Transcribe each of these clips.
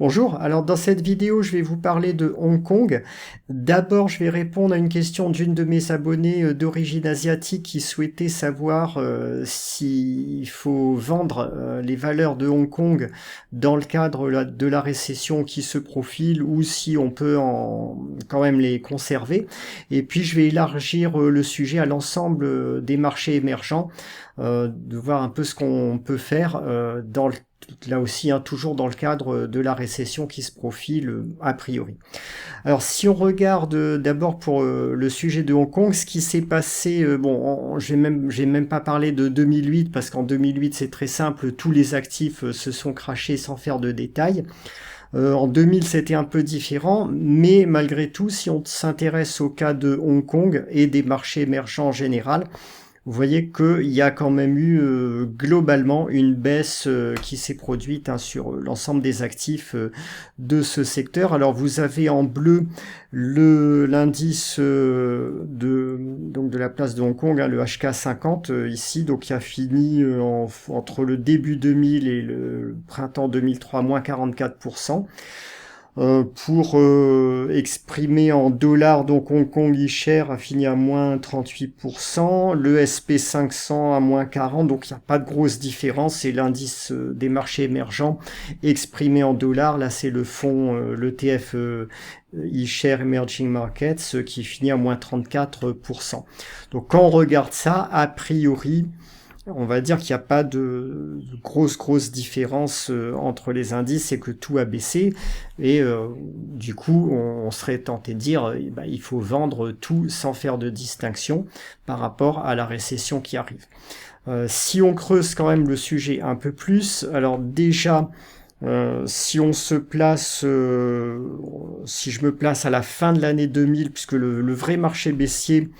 Bonjour, alors dans cette vidéo je vais vous parler de Hong Kong. D'abord je vais répondre à une question d'une de mes abonnées d'origine asiatique qui souhaitait savoir s'il faut vendre les valeurs de Hong Kong dans le cadre de la récession qui se profile ou si on peut quand même les conserver. Et puis je vais élargir le sujet à l'ensemble des marchés émergents, de voir un peu ce qu'on peut faire là aussi, toujours dans le cadre de la récession qui se profile a priori. Alors si on regarde d'abord pour le sujet de Hong Kong, ce qui s'est passé, j'ai même pas parlé de 2008 parce qu'en 2008 c'est très simple, tous les actifs se sont crashés sans faire de détails. En 2000 c'était un peu différent, mais malgré tout, si on s'intéresse au cas de Hong Kong et des marchés émergents en général, vous voyez qu'il y a quand même eu globalement une baisse qui s'est produite sur l'ensemble des actifs de ce secteur. Alors vous avez en bleu l'indice de la place de Hong Kong, le HK50 ici, donc qui a fini entre le début 2000 et le printemps 2003 moins 44%. Pour exprimer en dollars, donc Hong Kong e-share a fini à moins 38%, le SP500 à moins 40%, donc il n'y a pas de grosse différence, c'est l'indice des marchés émergents exprimé en dollars, là c'est le fonds, l'ETF e-share Emerging Markets qui finit à moins 34%. Donc quand on regarde ça, a priori, on va dire qu'il n'y a pas de grosse différence entre les indices et que tout a baissé. Et du coup, on serait tenté de dire il faut vendre tout sans faire de distinction par rapport à la récession qui arrive. Si on creuse quand même le sujet un peu plus, alors déjà, si on se place, si je me place à la fin de l'année 2000, puisque le vrai marché baissier,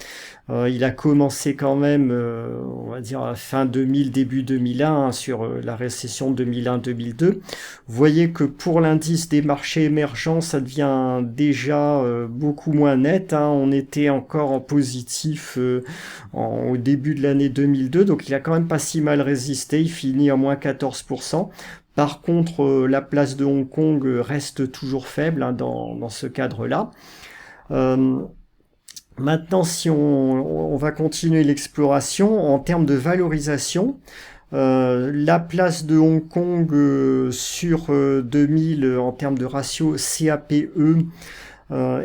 il a commencé quand même, on va dire, à fin 2000, début 2001, sur la récession 2001-2002. Vous voyez que pour l'indice des marchés émergents, ça devient déjà beaucoup moins net. On était encore en positif au début de l'année 2002, donc il a quand même pas si mal résisté. Il finit à moins 14%. Par contre, la place de Hong Kong reste toujours faible dans ce cadre-là. Maintenant, si on va continuer l'exploration en termes de valorisation, la place de Hong Kong sur 2000 en termes de ratio CAPE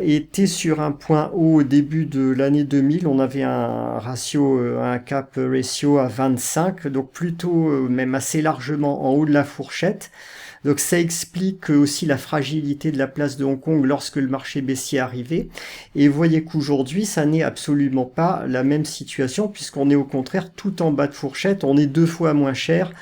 était sur un point haut au début de l'année 2000. On avait un ratio, un cap ratio à 25, donc plutôt même assez largement en haut de la fourchette. Donc ça explique aussi la fragilité de la place de Hong Kong lorsque le marché baissier est arrivé. Et vous voyez qu'aujourd'hui, ça n'est absolument pas la même situation, puisqu'on est au contraire tout en bas de fourchette. On est 2 fois moins cher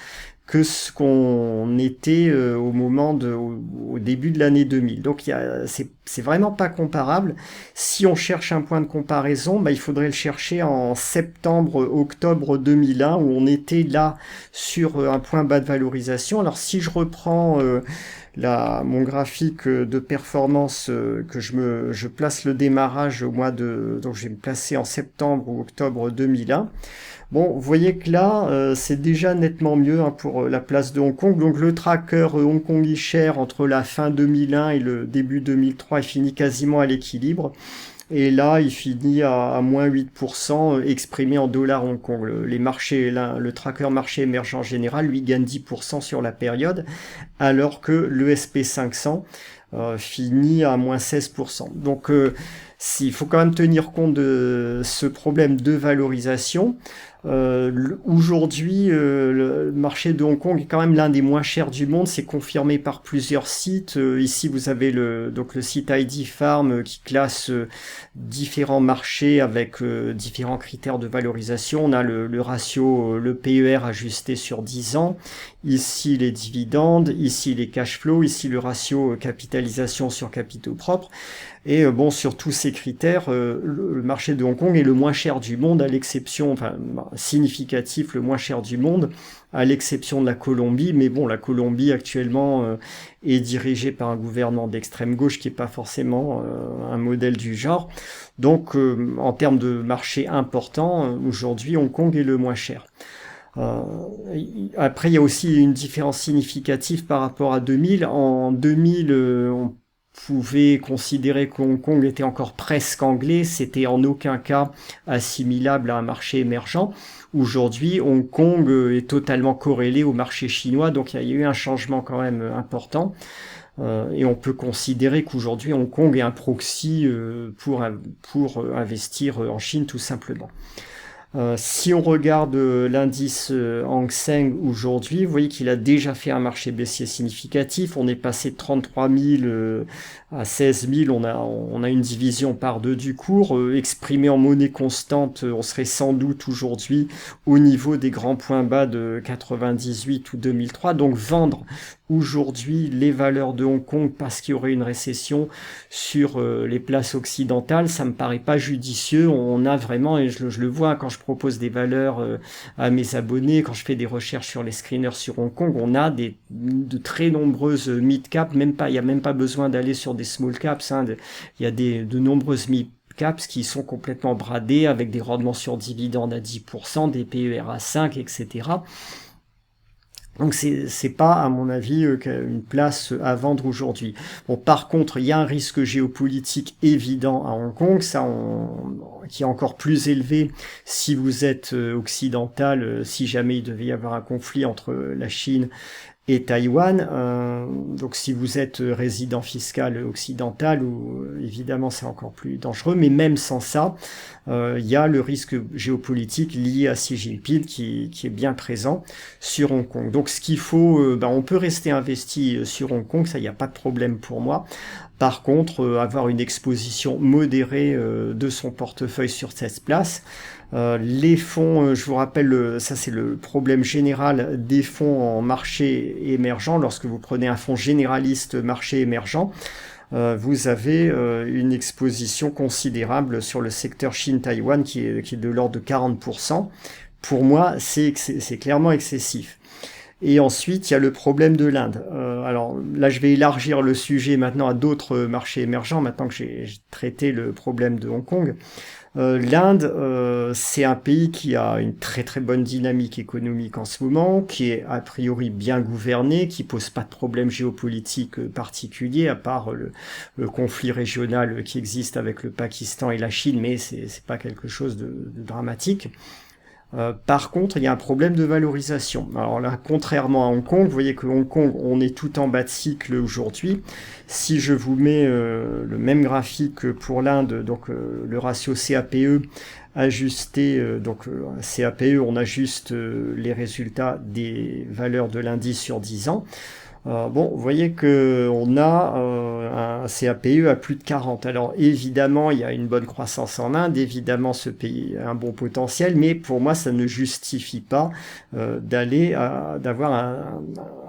que ce qu'on était au début de l'année 2000. Donc c'est vraiment pas comparable. Si on cherche un point de comparaison, il faudrait le chercher en septembre-octobre 2001 où on était là sur un point bas de valorisation. Alors si je reprends mon graphique de performance que je place le démarrage donc je vais me placer en septembre ou octobre 2001. Bon, vous voyez que là, c'est déjà nettement mieux pour la place de Hong Kong. Donc le tracker Hong Kong e-share entre la fin 2001 et le début 2003, il finit quasiment à l'équilibre. Et là, il finit à moins 8% exprimé en dollars Hong Kong. Le tracker marché émergent général, lui, gagne 10% sur la période, alors que le SP500 finit à moins 16%. Donc, il faut quand même tenir compte de ce problème de valorisation. Aujourd'hui, le marché de Hong Kong est quand même l'un des moins chers du monde, c'est confirmé par plusieurs sites. Ici, vous avez le site ID Farm qui classe différents marchés avec différents critères de valorisation. On a le ratio, le PER ajusté sur 10 ans, ici les dividendes, ici les cash flows, ici le ratio capitalisation sur capitaux propres. Et sur tous ces critères, le marché de Hong Kong est le moins cher du monde, à l'exception, significatif, le moins cher du monde, à l'exception de la Colombie. Mais bon, la Colombie actuellement est dirigée par un gouvernement d'extrême gauche qui n'est pas forcément un modèle du genre. Donc, en termes de marché important, aujourd'hui, Hong Kong est le moins cher. Euh, Après, il y a aussi une différence significative par rapport à 2000. En 2000, on pouvait considérer que Hong Kong était encore presque anglais, c'était en aucun cas assimilable à un marché émergent. Aujourd'hui, Hong Kong est totalement corrélé au marché chinois, donc il y a eu un changement quand même important. Et on peut considérer qu'aujourd'hui, Hong Kong est un proxy pour investir en Chine tout simplement. Si on regarde l'indice Hang Seng aujourd'hui, vous voyez qu'il a déjà fait un marché baissier significatif. On est passé de 33 000 à 16 000. On a une division par deux du cours. Exprimé en monnaie constante, on serait sans doute aujourd'hui au niveau des grands points bas de 98 ou 2003. Donc vendre aujourd'hui les valeurs de Hong Kong parce qu'il y aurait une récession sur les places occidentales, ça me paraît pas judicieux. On a vraiment, et je le vois quand je propose des valeurs à mes abonnés, quand je fais des recherches sur les screeners sur Hong Kong, on a de très nombreuses mid-caps, il n'y a même pas besoin d'aller sur des small caps, il y a de nombreuses mid-caps qui sont complètement bradées avec des rendements sur dividendes à 10%, des PER à 5, etc. Donc c'est pas, à mon avis, une place à vendre aujourd'hui. Bon, par contre, il y a un risque géopolitique évident à Hong Kong, qui est encore plus élevé si vous êtes occidental, si jamais il devait y avoir un conflit entre la Chine et Taïwan. Donc si vous êtes résident fiscal occidental, évidemment c'est encore plus dangereux, mais même sans ça, il y a le risque géopolitique lié à Xi Jinping qui est bien présent sur Hong Kong. Donc ce qu'il faut, on peut rester investi sur Hong Kong, ça il n'y a pas de problème pour moi. Par contre, avoir une exposition modérée de son portefeuille sur cette place. Les fonds, je vous rappelle, ça c'est le problème général des fonds en marché émergent. Lorsque vous prenez un fonds généraliste marché émergent, vous avez une exposition considérable sur le secteur Chine-Taïwan qui est de l'ordre de 40%. Pour moi, c'est clairement excessif. Et ensuite, il y a le problème de l'Inde. Alors là, je vais élargir le sujet maintenant à d'autres marchés émergents, maintenant que j'ai traité le problème de Hong Kong. L'Inde, c'est un pays qui a une très très bonne dynamique économique en ce moment, qui est a priori bien gouverné, qui pose pas de problème géopolitique particulier, à part le conflit régional qui existe avec le Pakistan et la Chine, mais c'est pas quelque chose de dramatique. Par contre, il y a un problème de valorisation. Alors là, contrairement à Hong Kong, vous voyez que Hong Kong, on est tout en bas de cycle aujourd'hui. Si je vous mets le même graphique pour l'Inde, donc le ratio CAPE ajusté, CAPE, on ajuste les résultats des valeurs de l'indice sur 10 ans. Bon, vous voyez que on a un CAPE à plus de 40. Alors évidemment, il y a une bonne croissance en Inde, évidemment ce pays a un bon potentiel, mais pour moi, ça ne justifie pas d'avoir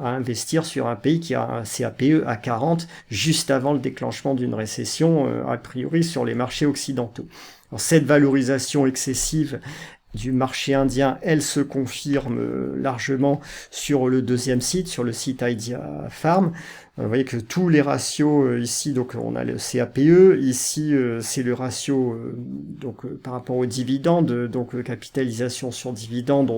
à investir sur un pays qui a un CAPE à 40 juste avant le déclenchement d'une récession, a priori sur les marchés occidentaux. Alors, cette valorisation excessive du marché indien, elle se confirme largement sur le deuxième site, sur le site Idea Farm. Vous voyez que tous les ratios ici, donc on a le CAPE, ici c'est le ratio par rapport aux dividendes, donc capitalisation sur dividendes,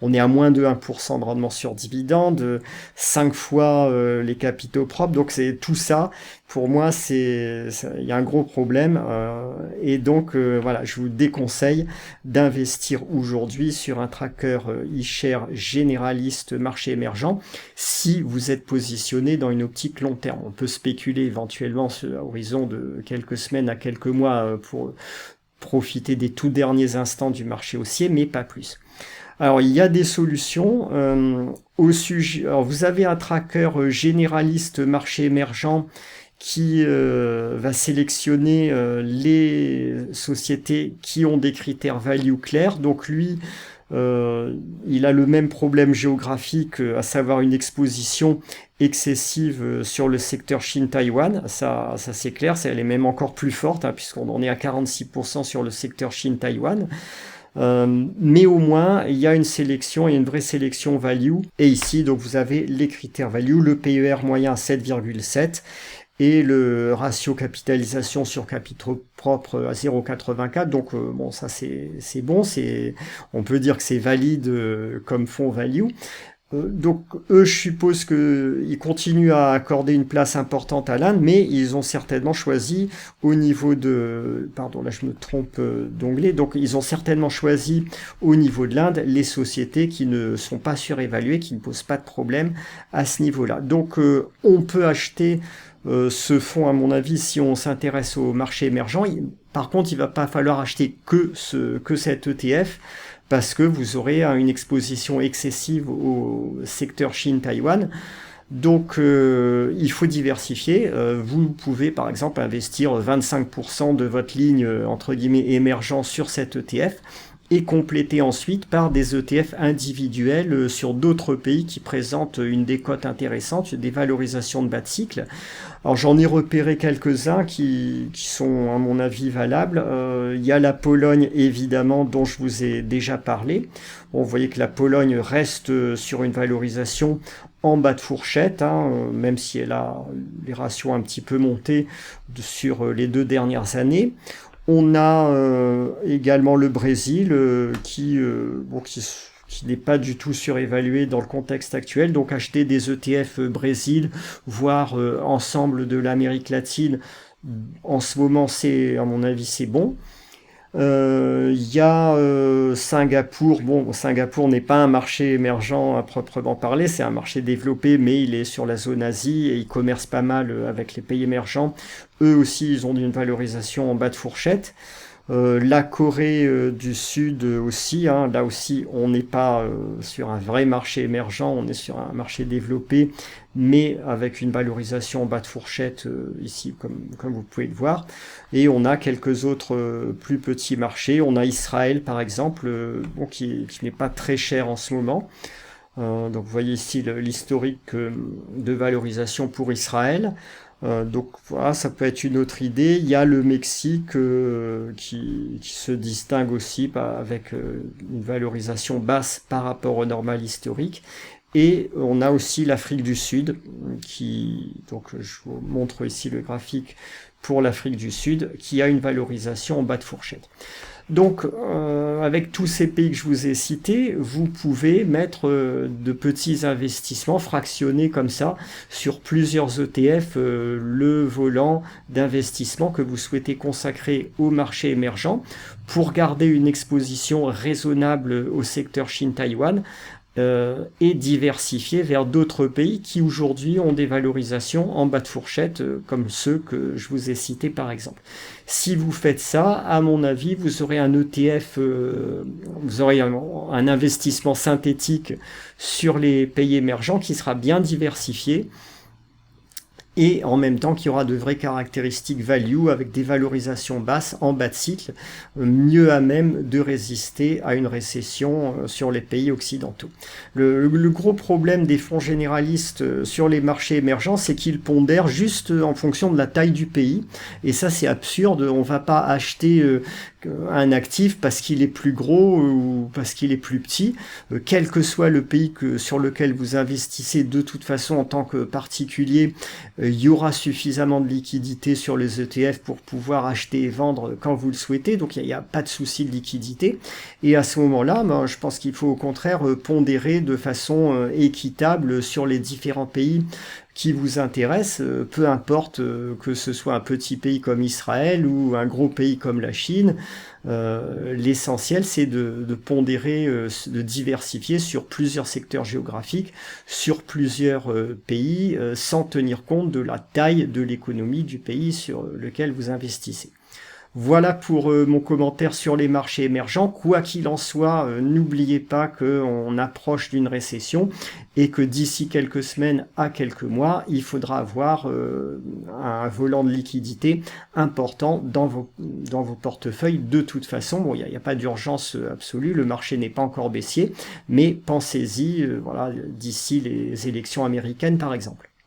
on est à moins de 1% de rendement sur dividendes, 5 fois les capitaux propres, donc c'est tout ça. Pour moi, il y a un gros problème et donc voilà, je vous déconseille d'investir aujourd'hui sur un tracker iShares généraliste marché émergent si vous êtes positionné dans une optique long terme. On peut spéculer éventuellement à horizon de quelques semaines à quelques mois pour profiter des tout derniers instants du marché haussier, mais pas plus. Alors, il y a des solutions au sujet. Alors, vous avez un tracker généraliste marché émergent qui va sélectionner les sociétés qui ont des critères value clairs. Donc lui, il a le même problème géographique, à savoir une exposition excessive sur le secteur Chine-Taïwan. Ça c'est clair, elle est même encore plus forte, puisqu'on en est à 46% sur le secteur Chine-Taïwan. Mais au moins, il y a une sélection, il y a une vraie sélection value. Et ici, donc, vous avez les critères value, le PER moyen à 7,7. et le ratio capitalisation sur capitaux propres à 0,84. Donc bon, ça c'est bon, on peut dire que c'est valide comme fonds value. Donc eux, je suppose qu'ils continuent à accorder une place importante à l'Inde, mais ils ont certainement choisi au niveau de... Pardon, là je me trompe d'onglet. Donc ils ont certainement choisi au niveau de l'Inde les sociétés qui ne sont pas surévaluées, qui ne posent pas de problème à ce niveau-là. Donc on peut acheter ce fonds, à mon avis, si on s'intéresse au marché émergent. Par contre, il va pas falloir acheter que cet ETF, parce que vous aurez une exposition excessive au secteur Chine-Taïwan. Donc il faut diversifier. Vous pouvez par exemple investir 25% de votre ligne entre guillemets émergent sur cet ETF et compléter ensuite par des ETF individuels sur d'autres pays qui présentent une décote intéressante, des valorisations de bas de cycle. Alors j'en ai repéré quelques-uns qui sont à mon avis valables. Il y a la Pologne évidemment dont je vous ai déjà parlé. Bon, vous voyez que la Pologne reste sur une valorisation en bas de fourchette, même si elle a les ratios un petit peu montés sur les 2 dernières années. On a également le Brésil qui n'est pas du tout surévalué dans le contexte actuel. Donc acheter des ETF Brésil, voire ensemble de l'Amérique latine, en ce moment, à mon avis, c'est bon. Il y a Singapour. Bon, Singapour n'est pas un marché émergent à proprement parler, c'est un marché développé, mais il est sur la zone Asie et il commerce pas mal avec les pays émergents. Eux aussi, ils ont une valorisation en bas de fourchette. La Corée du Sud aussi, là aussi on n'est pas sur un vrai marché émergent, on est sur un marché développé, mais avec une valorisation en bas de fourchette ici, comme vous pouvez le voir. Et on a quelques autres plus petits marchés. On a Israël par exemple, qui n'est pas très cher en ce moment. Donc vous voyez ici l'historique de valorisation pour Israël. Donc voilà, ça peut être une autre idée. Il y a le Mexique qui se distingue aussi avec une valorisation basse par rapport au normal historique. Et on a aussi l'Afrique du Sud, donc je vous montre ici le graphique pour l'Afrique du Sud, qui a une valorisation en bas de fourchette. Donc, avec tous ces pays que je vous ai cités, vous pouvez mettre de petits investissements fractionnés comme ça sur plusieurs ETF, le volant d'investissement que vous souhaitez consacrer au marché émergent pour garder une exposition raisonnable au secteur Chine-Taïwan. Et diversifier vers d'autres pays qui aujourd'hui ont des valorisations en bas de fourchette comme ceux que je vous ai cités par exemple. Si vous faites ça, à mon avis, vous aurez un ETF, vous aurez un investissement synthétique sur les pays émergents qui sera bien diversifié et en même temps qu'il y aura de vraies caractéristiques value avec des valorisations basses en bas de cycle, mieux à même de résister à une récession sur les pays occidentaux. Le gros problème des fonds généralistes sur les marchés émergents, c'est qu'ils pondèrent juste en fonction de la taille du pays, et ça c'est absurde. On ne va pas acheter un actif parce qu'il est plus gros ou parce qu'il est plus petit, quel que soit le pays sur lequel vous investissez, de toute façon en tant que particulier, il y aura suffisamment de liquidité sur les ETF pour pouvoir acheter et vendre quand vous le souhaitez, donc il n'y a pas de souci de liquidité. Et à ce moment-là, je pense qu'il faut au contraire pondérer de façon équitable sur les différents pays qui vous intéressent, peu importe que ce soit un petit pays comme Israël ou un gros pays comme la Chine. L'essentiel c'est de pondérer, de diversifier sur plusieurs secteurs géographiques, sur plusieurs pays, sans tenir compte de la taille de l'économie du pays sur lequel vous investissez. Voilà pour mon commentaire sur les marchés émergents. Quoi qu'il en soit, n'oubliez pas qu'on approche d'une récession et que d'ici quelques semaines à quelques mois, il faudra avoir un volant de liquidité important dans vos portefeuilles. De toute façon, bon, il n'y a pas d'urgence absolue, le marché n'est pas encore baissier, mais pensez-y, voilà, d'ici les élections américaines par exemple.